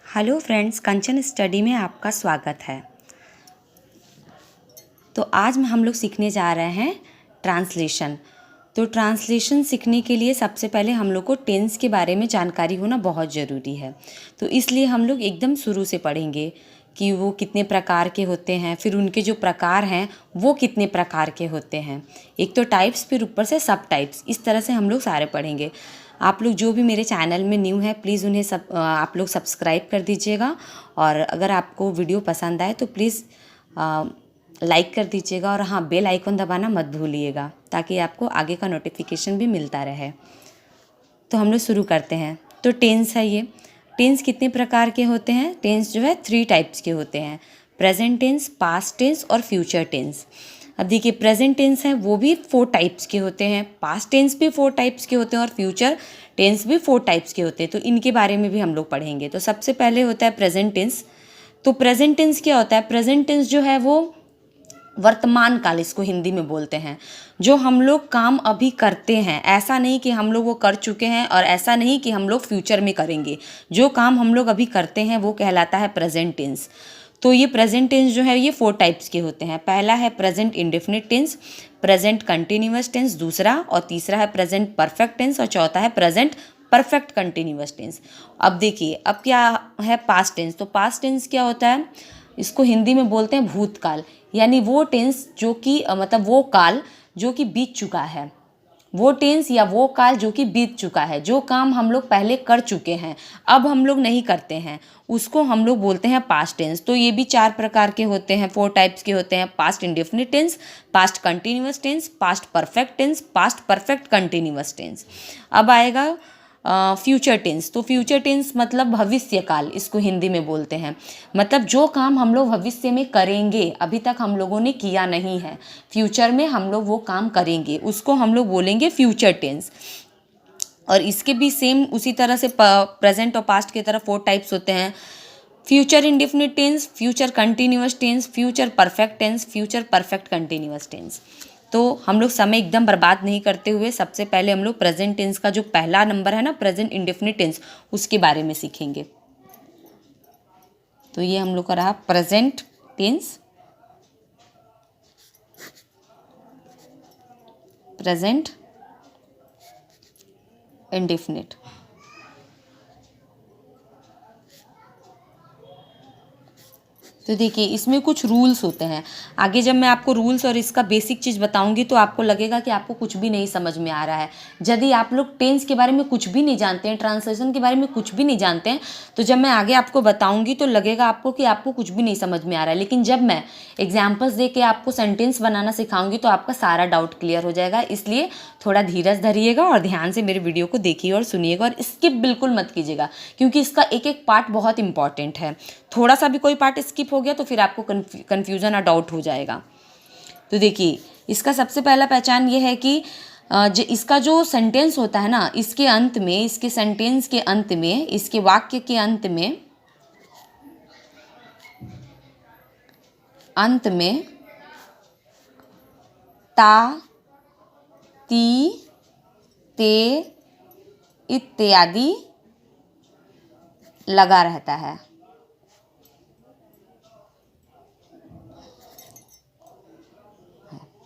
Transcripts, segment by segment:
Hello friends, कंचन study में आपका स्वागत है। तो आज हम लोग सीखने जा रहे हैं ट्रांसलेशन। तो ट्रांसलेशन सीखने के लिए सबसे पहले हम लोग को टेंस के बारे में जानकारी होना बहुत ज़रूरी है। तो इसलिए हम लोग एकदम शुरू से पढ़ेंगे कि वो कितने प्रकार के होते हैं, फिर उनके जो प्रकार हैं वो कितने प्रकार के होते हैं। एक तो टाइप्स, फिर ऊपर से सब टाइप्स, इस तरह से हम लोग सारे पढ़ेंगे। आप लोग जो भी मेरे चैनल में न्यू है प्लीज़ उन्हें आप लोग सब्सक्राइब कर दीजिएगा। और अगर आपको वीडियो पसंद आए तो प्लीज़ लाइक कर दीजिएगा। और हाँ, बेल आइकन दबाना मत भूलिएगा ताकि आपको आगे का नोटिफिकेशन भी मिलता रहे। तो हम लोग शुरू करते हैं। तो टेंस है ये। टेंस कितने प्रकार के होते हैं? टेंस जो है 3 टाइप्स के होते हैं, प्रेजेंट टेंस, पास्ट टेंस और फ्यूचर टेंस। अब देखिए, प्रेजेंट टेंस है वो भी 4 टाइप्स के होते हैं, पास्ट टेंस भी 4 टाइप्स के होते हैं और फ्यूचर टेंस भी 4 टाइप्स के होते हैं। तो इनके बारे में भी हम लोग पढ़ेंगे। तो सबसे पहले होता है प्रेजेंट टेंस। तो प्रेजेंट टेंस क्या होता है? प्रेजेंट टेंस जो है वो वर्तमान काल, इसको हिंदी में बोलते हैं। जो हम लोग काम अभी करते हैं, ऐसा नहीं कि हम लोग वो कर चुके हैं और ऐसा नहीं कि हम लोग फ्यूचर में करेंगे। जो काम हम लोग अभी करते हैं वो कहलाता है प्रेजेंट टेंस। तो ये प्रेजेंट टेंस जो है ये 4 टाइप्स के होते हैं। पहला है present indefinite tense, present continuous tense दूसरा, और तीसरा है प्रेजेंट परफेक्ट टेंस, और चौथा है प्रेजेंट परफेक्ट कंटिन्यूअस टेंस। अब देखिए, अब क्या है पास्ट टेंस। तो पास्ट टेंस क्या होता है? इसको हिंदी में बोलते हैं भूतकाल, यानी वो टेंस जो कि मतलब वो काल जो कि बीत चुका है। वो टेंस या वो काल जो कि बीत चुका है, जो काम हम लोग पहले कर चुके हैं अब हम लोग नहीं करते हैं, उसको हम लोग बोलते हैं पास्ट टेंस। तो ये भी 4 प्रकार के होते हैं, 4 टाइप्स के होते हैं। Past indefinite tense, past continuous tense, past perfect tense, past perfect continuous tense. अब आएगा फ्यूचर टेंस। तो फ्यूचर टेंस मतलब भविष्य काल, इसको हिंदी में बोलते हैं। मतलब जो काम हम लोग भविष्य में करेंगे, अभी तक हम लोगों ने किया नहीं है, फ्यूचर में हम लोग वो काम करेंगे, उसको हम लोग बोलेंगे फ्यूचर टेंस। और इसके भी सेम उसी तरह से प्रेजेंट और पास्ट की तरह 4 टाइप्स होते हैं। Future indefinite tense, future continuous tense, future perfect tense, future perfect continuous tense. तो हम लोग समय एकदम बर्बाद नहीं करते हुए सबसे पहले हम लोग प्रेजेंट टेंस का जो पहला नंबर है ना, प्रेजेंट इंडेफिनिट टेंस, उसके बारे में सीखेंगे। तो ये हम लोग का रहा प्रेजेंट टेंस, प्रेजेंट इंडेफिनिट। तो देखिए, इसमें कुछ रूल्स होते हैं। आगे जब मैं आपको रूल्स और इसका बेसिक चीज़ बताऊंगी तो आपको लगेगा कि आपको कुछ भी नहीं समझ में आ रहा है। यदि आप लोग टेंस के बारे में कुछ भी नहीं जानते हैं, ट्रांसलेशन के बारे में कुछ भी नहीं जानते हैं, तो जब मैं आगे आपको बताऊंगी तो लगेगा आपको कि आपको कुछ भी नहीं समझ में आ रहा है। लेकिन जब मैं एग्जाम्पल्स दे के आपको सेंटेंस बनाना सिखाऊंगी तो आपका सारा डाउट क्लियर हो जाएगा। इसलिए थोड़ा धीरज धरिएगा और ध्यान से मेरे वीडियो को देखिए और सुनिएगा, और स्किप बिल्कुल मत कीजिएगा, क्योंकि इसका एक एक पार्ट बहुत इंपॉर्टेंट है। थोड़ा सा भी कोई पार्ट स्किप हो गया तो फिर आपको कन्फ्यूज़न और डाउट हो जाएगा। तो देखिए, इसका सबसे पहला पहचान ये है कि इसका जो सेंटेंस होता है ना, इसके अंत में, इसके सेंटेंस के अंत में, इसके वाक्य के अंत में ता, ती, ते इत्यादि लगा रहता है।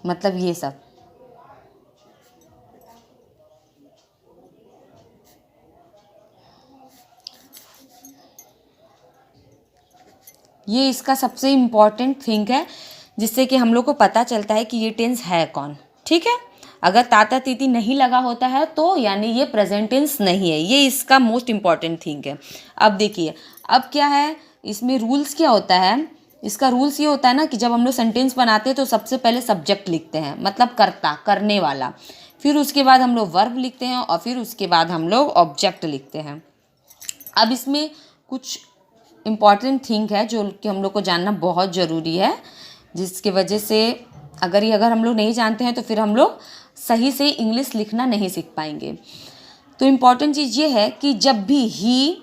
मतलब ये सब। ये इसका सबसे इम्पॉर्टेंट थिंग है, जिससे कि हम लोग को पता चलता है कि ये टेंस है कौन। ठीक है, अगर ताता तीती नहीं लगा होता है तो यानी ये प्रेजेंट टेंस नहीं है। ये इसका मोस्ट इम्पॉर्टेंट थिंग है। अब देखिए, अब क्या है इसमें रूल्स क्या होता है? इसका रूल्स ये होता है ना कि जब हम लोग सेंटेंस बनाते हैं तो सबसे पहले सब्जेक्ट लिखते हैं, मतलब कर्ता, करने वाला। फिर उसके बाद हम लोग वर्ब लिखते हैं और फिर उसके बाद हम लोग ऑब्जेक्ट लिखते हैं। अब इसमें कुछ इम्पॉर्टेंट थिंग है जो कि हम लोग को जानना बहुत ज़रूरी है, जिसकी वजह से अगर हम लोग नहीं जानते हैं तो फिर हम लोग सही से इंग्लिश लिखना नहीं सीख पाएंगे। तो इम्पॉर्टेंट चीज़ ये है कि जब भी ही,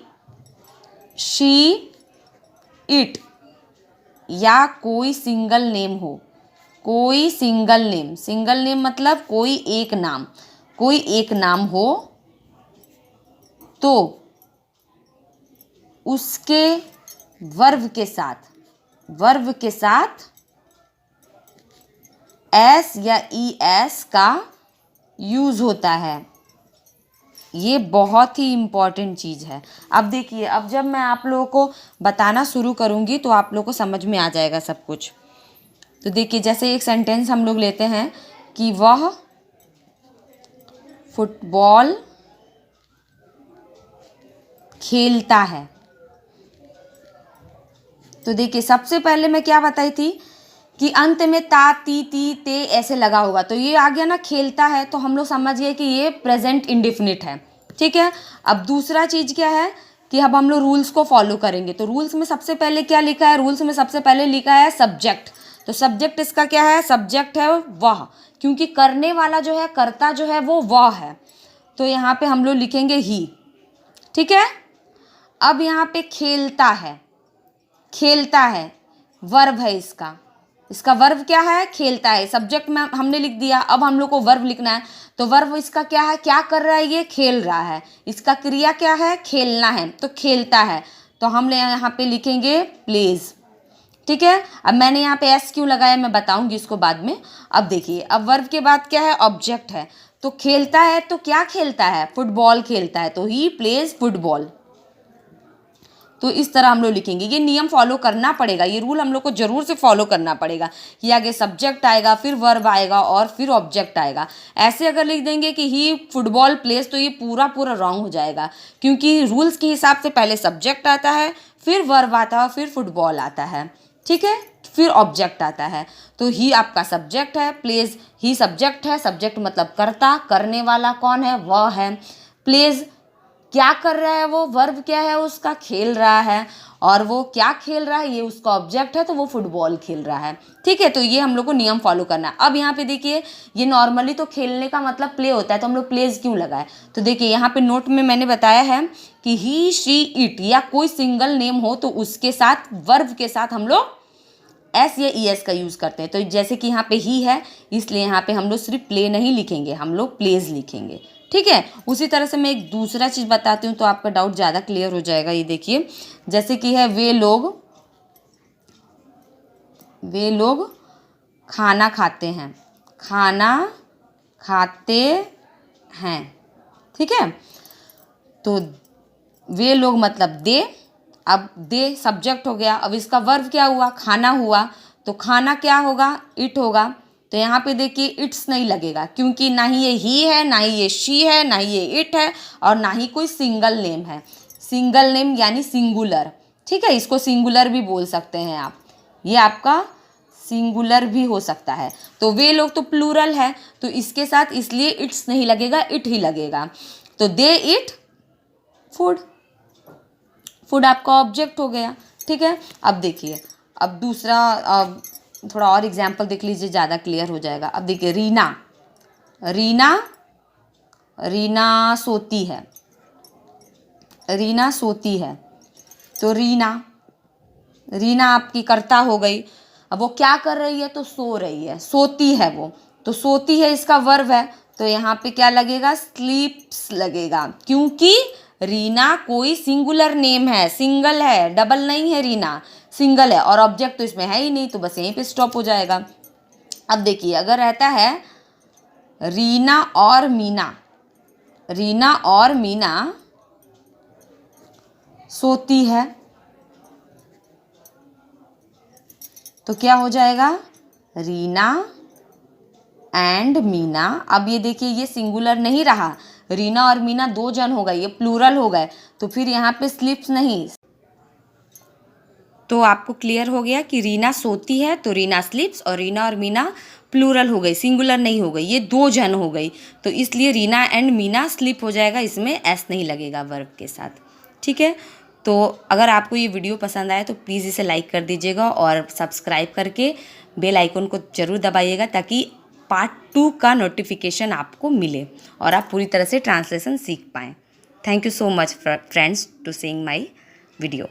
शी, इट या कोई सिंगल नेम हो, कोई सिंगल नेम मतलब कोई एक नाम हो, तो उसके वर्ब के साथ एस या ईएस का यूज़ होता है। ये बहुत ही इम्पॉर्टेंट चीज़ है। अब देखिए, अब जब मैं आप लोगों को बताना शुरू करूँगी तो आप लोगों को समझ में आ जाएगा सब कुछ। तो देखिए, जैसे एक सेंटेंस हम लोग लेते हैं कि वह फुटबॉल खेलता है। तो देखिए, सबसे पहले मैं क्या बताई थी कि अंत में ता, ती, ती, ते ऐसे लगा होगा। तो ये आ गया ना खेलता है, तो हम लोग समझ गए कि ये प्रेजेंट इंडेफिनिट है। ठीक है। अब दूसरा चीज़ क्या है कि अब हम लोग रूल्स को फॉलो करेंगे। तो रूल्स में सबसे पहले क्या लिखा है? रूल्स में सबसे पहले लिखा है सब्जेक्ट। तो सब्जेक्ट इसका क्या है? सब्जेक्ट है वह, क्योंकि करने वाला जो है, कर्ता जो है वो वह है। तो यहाँ पे हम लोग लिखेंगे ही। ठीक है। अब यहाँ पे खेलता है, वर्ब है इसका वर्ब क्या है? खेलता है। सब्जेक्ट में हमने लिख दिया, अब हम लोग को वर्ब लिखना है। तो वर्ब इसका क्या है? क्या कर रहा है? ये खेल रहा है। इसका क्रिया क्या है? खेलना है, तो खेलता है। तो हम यहाँ पे लिखेंगे प्लेज। ठीक है। अब मैंने यहाँ पे एस क्यों लगाया मैं बताऊंगी इसको बाद में। अब देखिए, अब वर्ब के बाद क्या है? ऑब्जेक्ट है। तो खेलता है, तो क्या खेलता है? फुटबॉल खेलता है, तो ही प्लेज फुटबॉल। तो इस तरह हम लोग लिखेंगे। ये नियम फॉलो करना पड़ेगा, ये रूल हम लोग को जरूर से फॉलो करना पड़ेगा कि आगे सब्जेक्ट आएगा, फिर वर्ब आएगा और फिर ऑब्जेक्ट आएगा। ऐसे अगर लिख देंगे कि ही फुटबॉल प्लेस, तो ये पूरा रॉन्ग हो जाएगा, क्योंकि रूल्स के हिसाब से पहले सब्जेक्ट आता है, फिर वर्ब आता है, फिर फुटबॉल आता है। ठीक है। फिर ऑब्जेक्ट आता है। तो ही आपका सब्जेक्ट है, प्लेज ही सब्जेक्ट है। सब्जेक्ट मतलब कर्ता, करने वाला कौन है? वह है। प्लेज क्या कर रहा है वो? वर्ब क्या है उसका? खेल रहा है। और वो क्या खेल रहा है? ये उसका ऑब्जेक्ट है, तो वो फुटबॉल खेल रहा है। ठीक है। तो ये हम लोग को नियम फॉलो करना है। अब यहाँ पे देखिए, ये नॉर्मली तो खेलने का मतलब प्ले होता है, तो हम लोग प्लेज क्यों लगाए? तो देखिए, यहाँ पे नोट में मैंने बताया है कि ही, शी, इट या कोई सिंगल नेम हो तो उसके साथ, वर्ब के साथ हम लोग एस या ई एस का यूज़ करते हैं। तो जैसे कि यहाँ पे ही है, इसलिए यहाँ पे हम लोग सिर्फ प्ले नहीं लिखेंगे, हम लोग प्लेज लिखेंगे। ठीक है। उसी तरह से मैं एक दूसरा चीज़ बताती हूँ तो आपका डाउट ज़्यादा क्लियर हो जाएगा। ये देखिए, जैसे कि है वे लोग खाना खाते हैं, ठीक है। तो वे लोग मतलब दे। अब दे सब्जेक्ट हो गया। अब इसका वर्ब क्या हुआ? खाना हुआ। तो खाना क्या होगा? इट होगा। तो यहाँ पे देखिए, इट्स नहीं लगेगा, क्योंकि ना ही ये ही है, ना ही ये शी है, ना ही ये इट है, और ना ही कोई सिंगल नेम है। सिंगल नेम यानी सिंगुलर। ठीक है। इसको सिंगुलर भी बोल सकते हैं आप, ये आपका सिंगुलर भी हो सकता है। तो वे लोग तो प्लूरल है, तो इसके साथ इसलिए इट्स नहीं लगेगा, इट ही लगेगा। तो दे इट फूड आपका ऑब्जेक्ट हो गया। ठीक है। अब देखिए, अब दूसरा थोड़ा और एग्जाम्पल देख लीजिए, ज़्यादा क्लियर हो जाएगा। अब देखिए, रीना सोती है। तो रीना आपकी कर्ता हो गई। अब वो क्या कर रही है? तो सो रही है, सोती है वो। तो सोती है इसका वर्ब है, तो यहाँ पे क्या लगेगा? स्लीप्स लगेगा, क्योंकि रीना कोई सिंगुलर नेम है, सिंगल है, डबल नहीं है, रीना सिंगल है, और ऑब्जेक्ट तो इसमें है ही नहीं, तो बस यहीं पे स्टॉप हो जाएगा। अब देखिए, अगर रहता है रीना और मीना सोती है, तो क्या हो जाएगा? रीना एंड मीना। अब ये देखिए, ये सिंगुलर नहीं रहा, रीना और मीना दो जन हो गए, ये प्लूरल हो गए, तो फिर यहाँ पे स्लिप्स नहीं। तो आपको क्लियर हो गया कि रीना सोती है तो रीना स्लीप्स, और रीना और मीना प्लूरल हो गई, सिंगुलर नहीं हो गई, ये दो जन हो गई, तो इसलिए रीना एंड मीना स्लीप हो जाएगा, इसमें एस नहीं लगेगा वर्ब के साथ। ठीक है। तो अगर आपको ये वीडियो पसंद आए तो प्लीज़ इसे लाइक कर दीजिएगा और सब्सक्राइब करके बेल आइकन को ज़रूर दबाइएगा, ताकि पार्ट 2 का नोटिफिकेशन आपको मिले और आप पूरी तरह से ट्रांसलेशन सीख पाएँ। Thank you so much friends to seeing my video.